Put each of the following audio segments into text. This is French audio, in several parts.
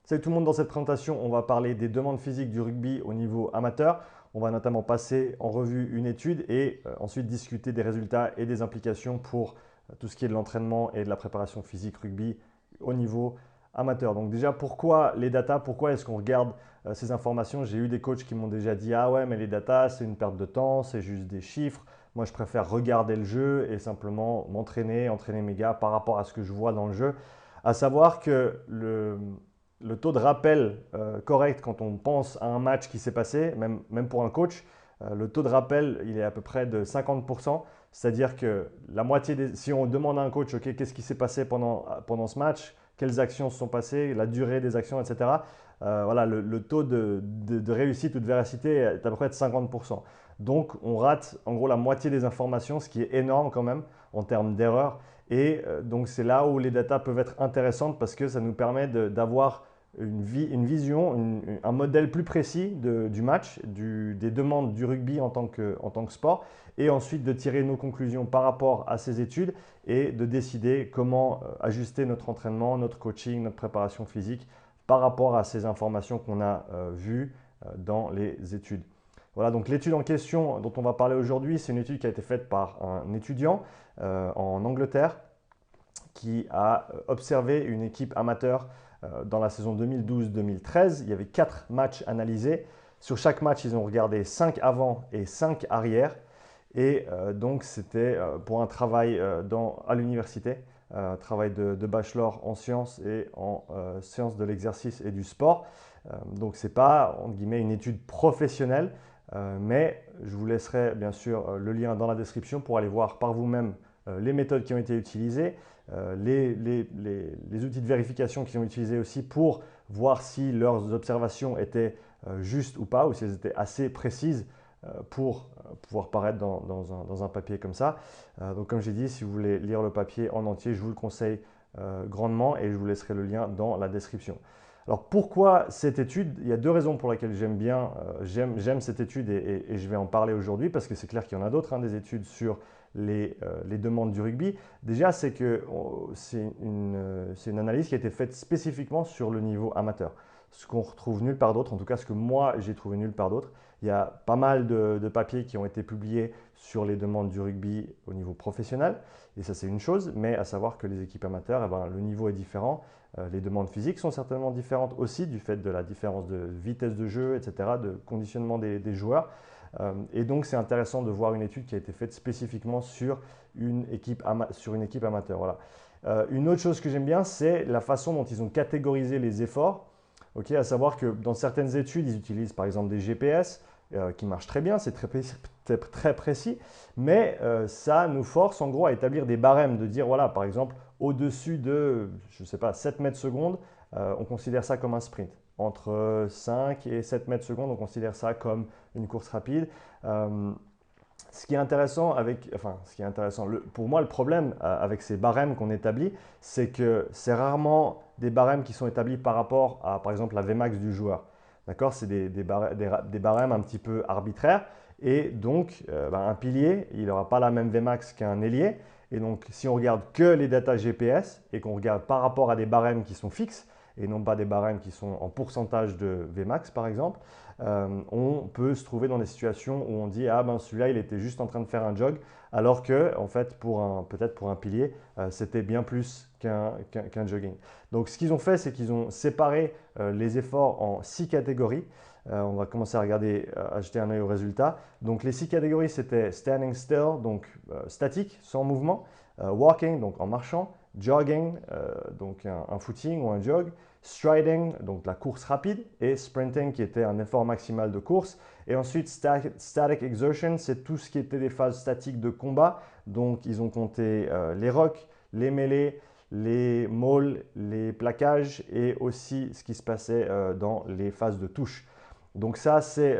Salut tout le monde, dans cette présentation, on va parler des demandes physiques du rugby au niveau amateur. On va notamment passer en revue une étude et ensuite discuter des résultats et des implications pour tout ce qui est de l'entraînement et de la préparation physique rugby au niveau amateur. Donc déjà, pourquoi les datas? Pourquoi est-ce qu'on regarde ces informations? J'ai eu des coachs qui m'ont déjà dit: ah ouais, mais les datas, c'est une perte de temps, c'est juste des chiffres. Moi, je préfère regarder le jeu et simplement m'entraîner, entraîner mes gars par rapport à ce que je vois dans le jeu. À savoir que le taux de rappel correct quand on pense à un match qui s'est passé, même pour un coach, le taux de rappel, il est à peu près de 50%. C'est-à-dire que la moitié si on demande à un coach, OK, qu'est-ce qui s'est passé pendant ce match, quelles actions se sont passées, la durée des actions, etc. Voilà, le taux de réussite ou de véracité est à peu près de 50%. Donc, on rate en gros la moitié des informations, ce qui est énorme quand même en termes d'erreurs. Et donc, c'est là où les datas peuvent être intéressantes parce que ça nous permet d'avoir une vision, un modèle plus précis du match, des demandes du rugby en tant que sport, et ensuite de tirer nos conclusions par rapport à ces études et de décider comment ajuster notre entraînement, notre coaching, notre préparation physique par rapport à ces informations qu'on a vues dans les études. Voilà, donc l'étude en question dont on va parler aujourd'hui, c'est une étude qui a été faite par un étudiant en Angleterre qui a observé une équipe amateur dans la saison 2012-2013. Il y avait 4 matchs analysés. Sur chaque match, ils ont regardé 5 avant et 5 arrière. Et donc, c'était pour un travail à l'université, travail de bachelor en sciences et en sciences de l'exercice et du sport. Donc, ce n'est pas, entre guillemets, une étude professionnelle, mais je vous laisserai bien sûr le lien dans la description pour aller voir par vous-même les méthodes qui ont été utilisées, les outils de vérification qu'ils ont utilisés aussi pour voir si leurs observations étaient justes ou pas, ou si elles étaient assez précises pour pouvoir paraître dans un papier comme ça. Donc comme j'ai dit, si vous voulez lire le papier en entier, je vous le conseille grandement et je vous laisserai le lien dans la description. Alors pourquoi cette étude? Il y a deux raisons pour lesquelles j'aime cette étude et je vais en parler aujourd'hui parce que c'est clair qu'il y en a d'autres, des études sur les demandes du rugby. Déjà, c'est que c'est une analyse qui a été faite spécifiquement sur le niveau amateur. Ce qu'on retrouve nulle part d'autre, en tout cas ce que moi j'ai trouvé nulle part d'autre. Il y a pas mal de papiers qui ont été publiés sur les demandes du rugby au niveau professionnel, et ça c'est une chose, mais à savoir que les équipes amateurs, eh ben, le niveau est différent. Les demandes physiques sont certainement différentes aussi du fait de la différence de vitesse de jeu, etc., de conditionnement des joueurs. Et donc, c'est intéressant de voir une étude qui a été faite spécifiquement sur une équipe amateur. Voilà. Une autre chose que j'aime bien, c'est la façon dont ils ont catégorisé les efforts. Okay, à savoir que dans certaines études, ils utilisent par exemple des GPS qui marchent très bien, c'est très précis, mais ça nous force en gros à établir des barèmes, de dire voilà, par exemple, au-dessus de, je ne sais pas, 7 mètres secondes, on considère ça comme un sprint. Entre 5 et 7 mètres secondes, on considère ça comme une course rapide. Ce qui est intéressant pour moi, le problème avec ces barèmes qu'on établit, c'est que c'est rarement des barèmes qui sont établis par rapport à, par exemple, la Vmax du joueur. D'accord? C'est des barèmes un petit peu arbitraires. Et donc, un pilier, il n'aura pas la même Vmax qu'un ailier. Et donc, si on regarde que les datas GPS et qu'on regarde par rapport à des barèmes qui sont fixes, et non pas des barèmes qui sont en pourcentage de Vmax par exemple, on peut se trouver dans des situations où on dit ah ben celui-là il était juste en train de faire un jog, alors que en fait peut-être pour un pilier c'était bien plus qu'un jogging. Donc ce qu'ils ont fait, c'est qu'ils ont séparé les efforts en 6 catégories. On va commencer à regarder, à jeter un œil aux résultats. Donc les 6 catégories, c'était standing still, donc statique, sans mouvement, walking, donc en marchant, jogging, donc un footing ou un jog, striding, donc la course rapide, et sprinting qui était un effort maximal de course. Et ensuite, static exertion, c'est tout ce qui était des phases statiques de combat. Donc ils ont compté les rocks, les mêlées, les mauls, les plaquages et aussi ce qui se passait dans les phases de touche. Donc ça, c'est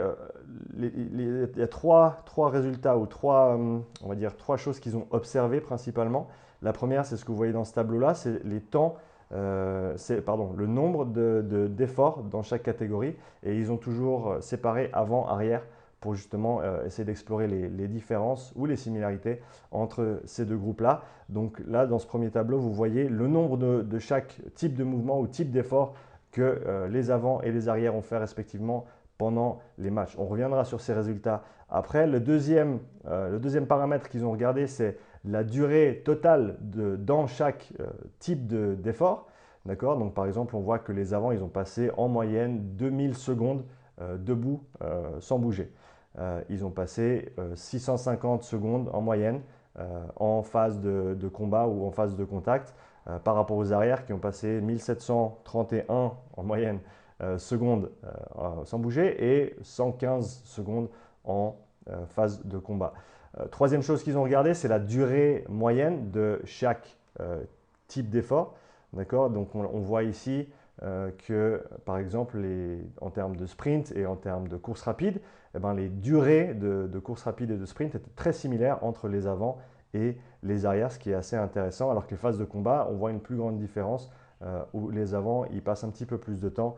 il y a trois résultats ou on va dire trois choses qu'ils ont observées principalement. La première, c'est ce que vous voyez dans ce tableau-là, c'est les temps, le nombre d'efforts dans chaque catégorie. Et ils ont toujours séparé avant, arrière pour justement essayer d'explorer les différences ou les similarités entre ces deux groupes-là. Donc là, dans ce premier tableau, vous voyez le nombre de chaque type de mouvement ou type d'effort que les avants et les arrières ont fait respectivement pendant les matchs. On reviendra sur ces résultats après. Le deuxième paramètre qu'ils ont regardé, c'est la durée totale dans chaque type d'effort. D'accord? Donc, par exemple, on voit que les avants, ils ont passé en moyenne 2000 secondes debout sans bouger. Ils ont passé 650 secondes en moyenne en phase de combat ou en phase de contact par rapport aux arrières qui ont passé 1731 en moyenne secondes sans bouger et 115 secondes en phase de combat. Troisième chose qu'ils ont regardé, c'est la durée moyenne de chaque type d'effort. D'accord? Donc on voit ici que, par exemple, en termes de sprint et en termes de course rapide, eh ben, les durées de course rapide et de sprint étaient très similaires entre les avants et les arrières, ce qui est assez intéressant, alors que les phases de combat, on voit une plus grande différence où les avants, ils passent un petit peu plus de temps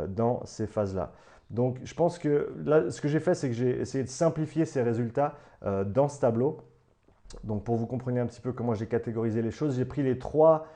dans ces phases-là. Donc, je pense que là, ce que j'ai fait, c'est que j'ai essayé de simplifier ces résultats dans ce tableau. Donc, pour vous compreniez un petit peu comment j'ai catégorisé les choses, j'ai pris les trois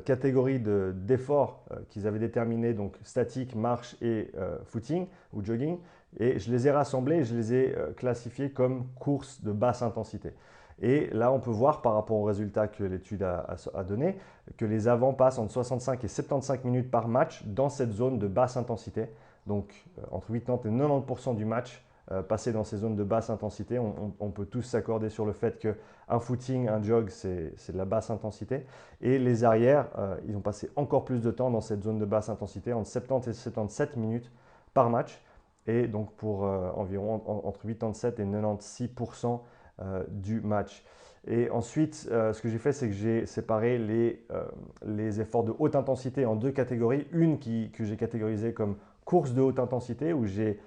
catégories d'efforts qu'ils avaient déterminées, donc statique, marche et footing ou jogging, et je les ai rassemblés et je les ai classifiés comme course de basse intensité. Et là, on peut voir par rapport aux résultats que l'étude a donné que les avants passent entre 65 et 75 minutes par match dans cette zone de basse intensité. Donc, entre 80 et 90% du match passé dans ces zones de basse intensité. On peut tous s'accorder sur le fait qu'un footing, un jog, c'est de la basse intensité. Et les arrières, ils ont passé encore plus de temps dans cette zone de basse intensité, entre 70 et 77 minutes par match. Et donc pour environ entre 87 et 96% du match. Et ensuite, ce que j'ai fait, c'est que j'ai séparé les efforts de haute intensité en deux catégories. Une que j'ai catégorisée comme course de haute intensité, où j'ai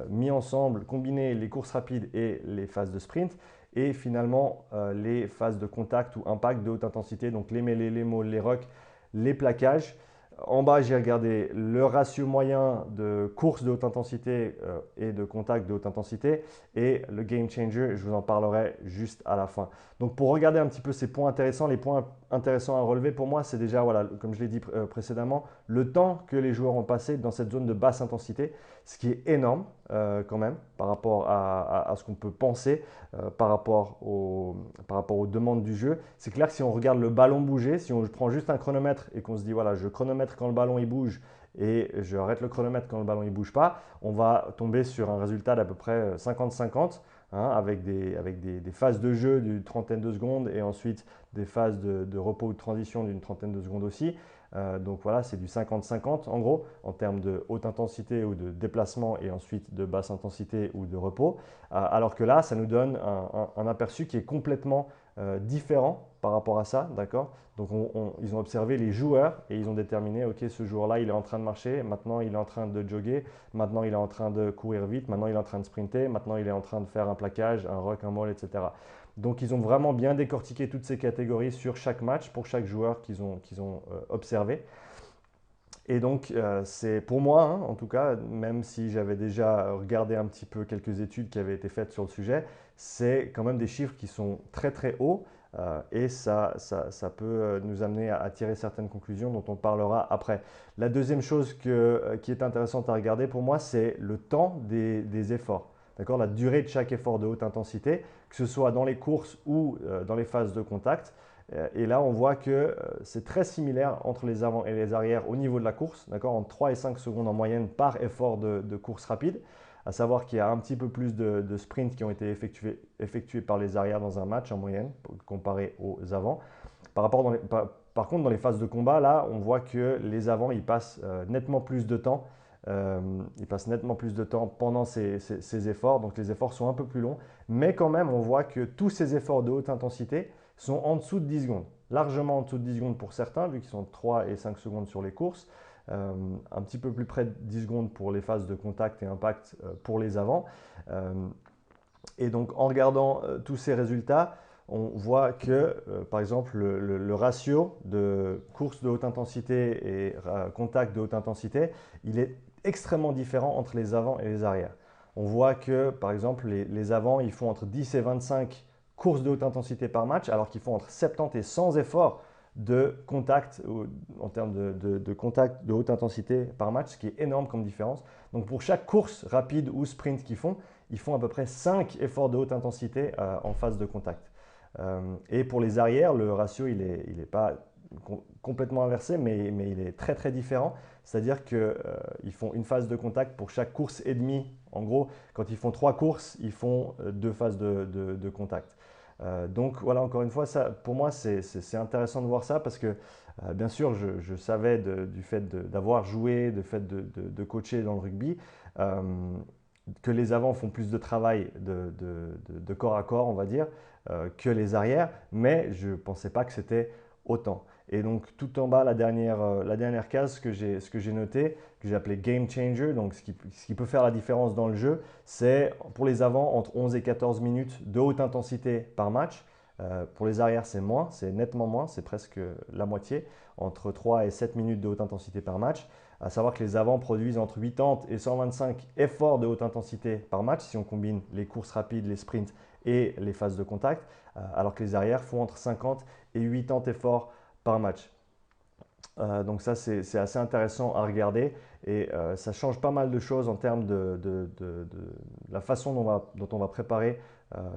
mis ensemble, combiné les courses rapides et les phases de sprint. Et finalement, les phases de contact ou impact de haute intensité, donc les mêlées, les mauls, les rocks, les plaquages. En bas, j'ai regardé le ratio moyen de course de haute intensité et de contact de haute intensité et le game changer, je vous en parlerai juste à la fin. Donc pour regarder un petit peu ces points intéressants, les points intéressants à relever pour moi, c'est déjà, voilà, comme je l'ai dit précédemment, le temps que les joueurs ont passé dans cette zone de basse intensité, ce qui est énorme quand même par rapport à ce qu'on peut penser, par rapport aux demandes du jeu. C'est clair que si on regarde le ballon bouger, si on prend juste un chronomètre et qu'on se dit, voilà, je chronomètre quand le ballon il bouge et je arrête le chronomètre quand le ballon ne bouge pas, on va tomber sur un résultat d'à peu près 50-50, hein, avec des phases de jeu d'une trentaine de secondes et ensuite des phases de repos ou de transition d'une trentaine de secondes aussi. Donc voilà, c'est du 50-50 en gros, en termes de haute intensité ou de déplacement et ensuite de basse intensité ou de repos. Alors que là, ça nous donne un aperçu qui est complètement différent par rapport à ça, d'accord? Donc ils ont observé les joueurs et ils ont déterminé, ok, ce joueur-là, il est en train de marcher, maintenant il est en train de jogger, maintenant il est en train de courir vite, maintenant il est en train de sprinter, maintenant il est en train de faire un plaquage, un rock, un maul, etc. Donc ils ont vraiment bien décortiqué toutes ces catégories sur chaque match pour chaque joueur qu'ils ont observé. Et donc, c'est pour moi, hein, en tout cas, même si j'avais déjà regardé un petit peu quelques études qui avaient été faites sur le sujet, c'est quand même des chiffres qui sont très très hauts et ça peut nous amener à tirer certaines conclusions dont on parlera après. La deuxième chose qui est intéressante à regarder pour moi, c'est le temps des efforts. D'accord? La durée de chaque effort de haute intensité, que ce soit dans les courses ou dans les phases de contact. Et là, on voit que c'est très similaire entre les avants et les arrières au niveau de la course, d'accord, entre 3 et 5 secondes en moyenne par effort de course rapide, à savoir qu'il y a un petit peu plus de sprints qui ont été effectués par les arrières dans un match en moyenne, comparé aux avants. Par contre, dans les phases de combat, là, on voit que les avants, ils passent nettement plus de temps. Ils passent nettement plus de temps pendant ces efforts, donc les efforts sont un peu plus longs, mais quand même, on voit que tous ces efforts de haute intensité sont en dessous de 10 secondes, largement en dessous de 10 secondes pour certains, vu qu'ils sont 3 et 5 secondes sur les courses, un petit peu plus près de 10 secondes pour les phases de contact et impact pour les avants. Et donc en regardant tous ces résultats, on voit que, par exemple, le ratio de course de haute intensité et contact de haute intensité, il est extrêmement différent entre les avants et les arrières. On voit que, par exemple, les avants, ils font entre 10 et 25 courses de haute intensité par match, alors qu'ils font entre 70 et 100 efforts de contact, en termes de contact de haute intensité par match, ce qui est énorme comme différence. Donc pour chaque course rapide ou sprint qu'ils font, ils font à peu près 5 efforts de haute intensité en phase de contact. Et pour les arrières, le ratio, il est pas complètement inversé, mais il est très très différent. C'est-à-dire qu'ils font une phase de contact pour chaque course et demie. En gros, quand ils font 3 courses, ils font 2 phases de contact. Donc voilà, encore une fois, ça, pour moi, c'est intéressant de voir ça parce que bien sûr, je savais du fait d'avoir joué, du fait de coacher dans le rugby, euh, que les avants font plus de travail de corps à corps, on va dire, que les arrières, mais je ne pensais pas que c'était autant. Et donc tout en bas, la dernière case, ce que j'ai noté, que j'ai appelé Game Changer, donc ce qui peut faire la différence dans le jeu, c'est pour les avants entre 11 et 14 minutes de haute intensité par match. Pour les arrières, c'est moins, c'est nettement moins, c'est presque la moitié, entre 3 et 7 minutes de haute intensité par match. À savoir que les avants produisent entre 80 et 125 efforts de haute intensité par match, si on combine les courses rapides, les sprints et les phases de contact, alors que les arrières font entre 50 et 80 efforts par match. Donc ça, c'est assez intéressant à regarder et ça change pas mal de choses en termes de la façon dont on va préparer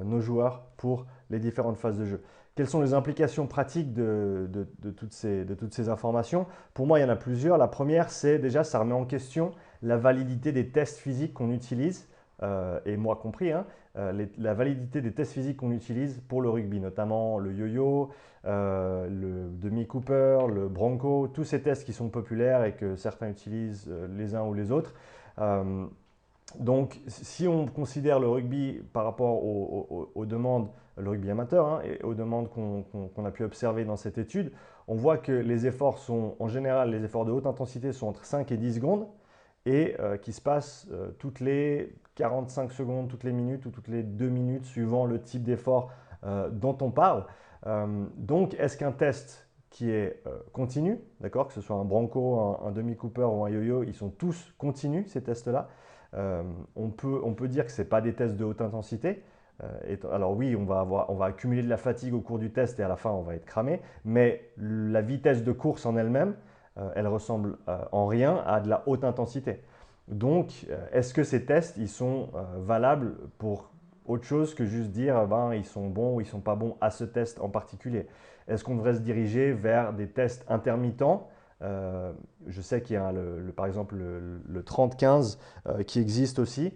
nos joueurs pour les différentes phases de jeu. Quelles sont les implications pratiques de toutes ces informations? Pour moi, il y en a plusieurs. La première, c'est déjà, ça remet en question la validité des tests physiques qu'on utilise, et moi compris, hein, la validité des tests physiques qu'on utilise pour le rugby, notamment le yo-yo, le demi-cooper, le bronco, tous ces tests qui sont populaires et que certains utilisent les uns ou les autres. Donc, si on considère le rugby par rapport aux demandes, le rugby amateur, hein, et aux demandes qu'on a pu observer dans cette étude, on voit que les efforts sont, en général, les efforts de haute intensité sont entre 5 et 10 secondes et qui se passent toutes les 45 secondes, toutes les minutes ou toutes les 2 minutes, suivant le type d'effort dont on parle. Donc, est-ce qu'un test qui est continu, d'accord, que ce soit un bronco, un demi-cooper ou un yo-yo, ils sont tous continus, ces tests-là. On peut dire que ce n'est pas des tests de haute intensité. Alors oui, on va accumuler de la fatigue au cours du test et à la fin, on va être cramé. Mais la vitesse de course en elle-même, elle ressemble en rien à de la haute intensité. Donc, est-ce que ces tests, ils sont valables pour autre chose que juste dire ben, ils sont bons ou ils ne sont pas bons à ce test en particulier? Est-ce qu'on devrait se diriger vers des tests intermittents? Je sais qu'il y a par exemple le 30-15 qui existe aussi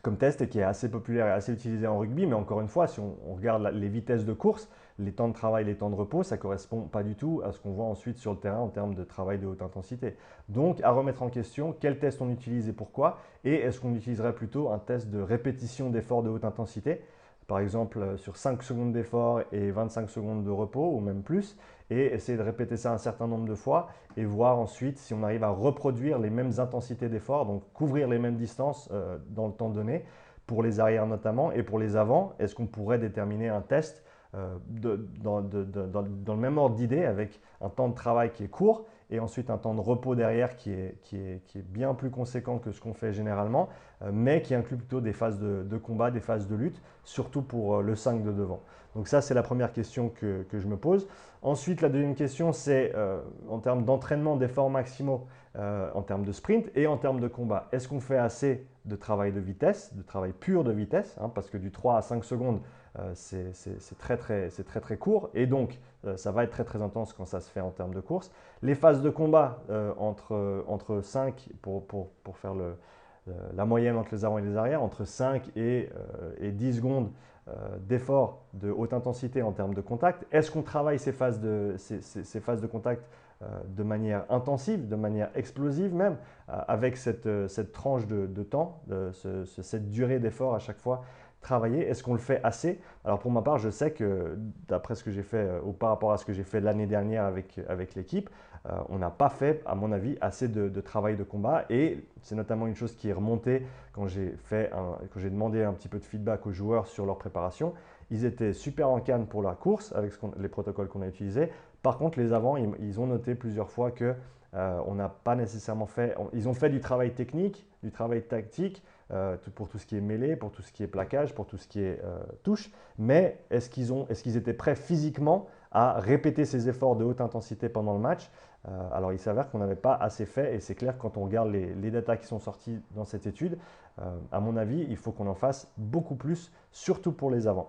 comme test et qui est assez populaire et assez utilisé en rugby. Mais encore une fois, si on regarde les vitesses de course, les temps de travail, les temps de repos, ça ne correspond pas du tout à ce qu'on voit ensuite sur le terrain en termes de travail de haute intensité. Donc, à remettre en question quel test on utilise et pourquoi, et est-ce qu'on utiliserait plutôt un test de répétition d'efforts de haute intensité, par exemple sur 5 secondes d'effort et 25 secondes de repos, ou même plus, et essayer de répéter ça un certain nombre de fois et voir ensuite si on arrive à reproduire les mêmes intensités d'effort, donc couvrir les mêmes distances dans le temps donné, pour les arrières notamment, et pour les avants, est-ce qu'on pourrait déterminer un test dans le même ordre d'idée avec un temps de travail qui est court et ensuite un temps de repos derrière qui est bien plus conséquent que ce qu'on fait généralement, mais qui inclut plutôt des phases de combat, des phases de lutte, surtout pour le 5 de devant. Donc ça, c'est la première question que je me pose. Ensuite, la deuxième question, c'est en termes d'entraînement d'efforts maximaux, en termes de sprint et en termes de combat. Est-ce qu'on fait assez de travail de vitesse, de travail pur de vitesse, hein, parce que du 3 à 5 secondes, c'est très court et donc ça va être très intense quand ça se fait en termes de course. Les phases de combat entre 5, pour faire la moyenne entre les avants et les arrières, entre 5 et 10 secondes d'effort de haute intensité en termes de contact. Est-ce qu'on travaille ces phases de contact de manière intensive, de manière explosive même, avec cette tranche de temps, cette durée d'effort à chaque fois travailler? Est-ce qu'on le fait assez? Alors pour ma part, je sais que d'après ce que j'ai fait ou par rapport à ce que j'ai fait l'année dernière avec l'équipe, on n'a pas fait, à mon avis, assez de travail de combat et c'est notamment une chose qui est remontée quand j'ai demandé un petit peu de feedback aux joueurs sur leur préparation. Ils étaient super en canne pour la course avec les protocoles qu'on a utilisés. Par contre, les avants, ils ont noté plusieurs fois que on n'a pas nécessairement fait. Ils ont fait du travail technique, du travail tactique, pour tout ce qui est mêlée, pour tout ce qui est plaquage, pour tout ce qui est touche. Mais est-ce qu'ils étaient prêts physiquement à répéter ces efforts de haute intensité pendant le match. Alors il s'avère qu'on n'avait pas assez fait et c'est clair quand on regarde les datas qui sont sorties dans cette étude, à mon avis, il faut qu'on en fasse beaucoup plus, surtout pour les avants.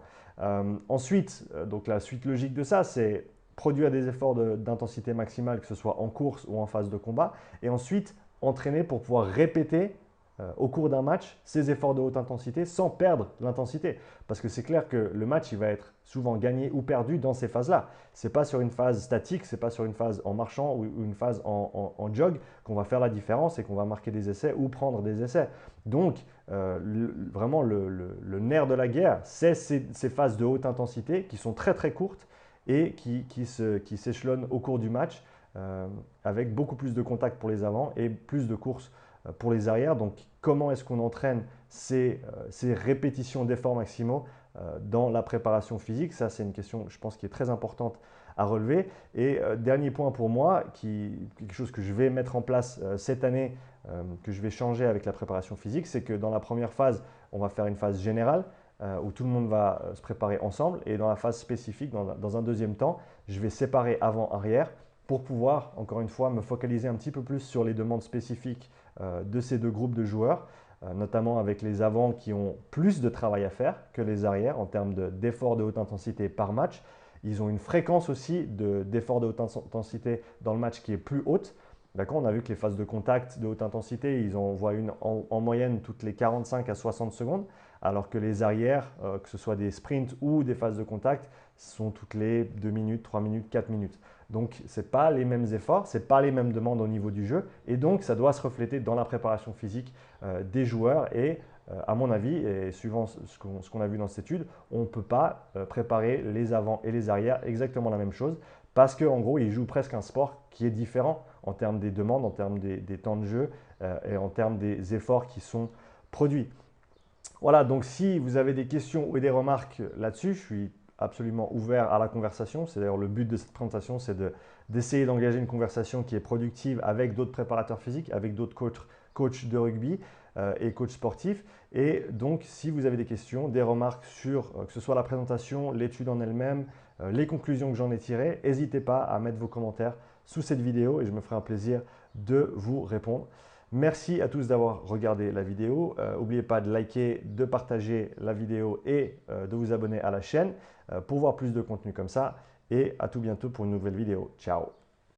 Ensuite, donc la suite logique de ça, c'est produire des efforts d'intensité maximale, que ce soit en course ou en phase de combat, et ensuite entraîner pour pouvoir répéter au cours d'un match ces efforts de haute intensité sans perdre l'intensité. Parce que c'est clair que le match, il va être souvent gagné ou perdu dans ces phases-là. Ce n'est pas sur une phase statique, ce n'est pas sur une phase en marchant ou une phase en jog qu'on va faire la différence et qu'on va marquer des essais ou prendre des essais. Donc, vraiment, le nerf de la guerre, c'est ces phases de haute intensité qui sont très très courtes et qui s'échelonnent au cours du match avec beaucoup plus de contacts pour les avants et plus de courses pour les arrières. Donc, comment est-ce qu'on entraîne ces répétitions d'efforts maximaux dans la préparation physique? Ça, c'est une question, je pense, qui est très importante à relever. Et dernier point pour moi, quelque chose que je vais mettre en place cette année, que je vais changer avec la préparation physique, c'est que dans la première phase, on va faire une phase générale où tout le monde va se préparer ensemble. Et dans la phase spécifique, dans un deuxième temps, je vais séparer avant-arrière pour pouvoir, encore une fois, me focaliser un petit peu plus sur les demandes spécifiques de ces deux groupes de joueurs, notamment avec les avants qui ont plus de travail à faire que les arrières en termes d'efforts de haute intensité par match. Ils ont une fréquence aussi d'efforts de haute intensité dans le match qui est plus haute. D'accord, on a vu que les phases de contact de haute intensité, ils en voient une en moyenne toutes les 45 à 60 secondes, alors que les arrières, que ce soit des sprints ou des phases de contact, sont toutes les 2 minutes, 3 minutes, 4 minutes. Donc, ce n'est pas les mêmes efforts, ce n'est pas les mêmes demandes au niveau du jeu. Et donc, ça doit se refléter dans la préparation physique des joueurs. Et à mon avis, et suivant ce qu'on a vu dans cette étude, on ne peut pas préparer les avants et les arrières exactement la même chose parce qu'en gros, ils jouent presque un sport qui est différent en termes des demandes, en termes des temps de jeu et en termes des efforts qui sont produits. Voilà, donc si vous avez des questions ou des remarques là-dessus, je suis absolument ouvert à la conversation. C'est d'ailleurs le but de cette présentation, c'est d'essayer d'engager une conversation qui est productive avec d'autres préparateurs physiques, avec d'autres coachs de rugby et coachs sportifs. Et donc, si vous avez des questions, des remarques sur que ce soit la présentation, l'étude en elle-même, les conclusions que j'en ai tirées, n'hésitez pas à mettre vos commentaires sous cette vidéo et je me ferai un plaisir de vous répondre. Merci à tous d'avoir regardé la vidéo. N'oubliez pas de liker, de partager la vidéo et de vous abonner à la chaîne pour voir plus de contenu comme ça. Et à tout bientôt pour une nouvelle vidéo. Ciao!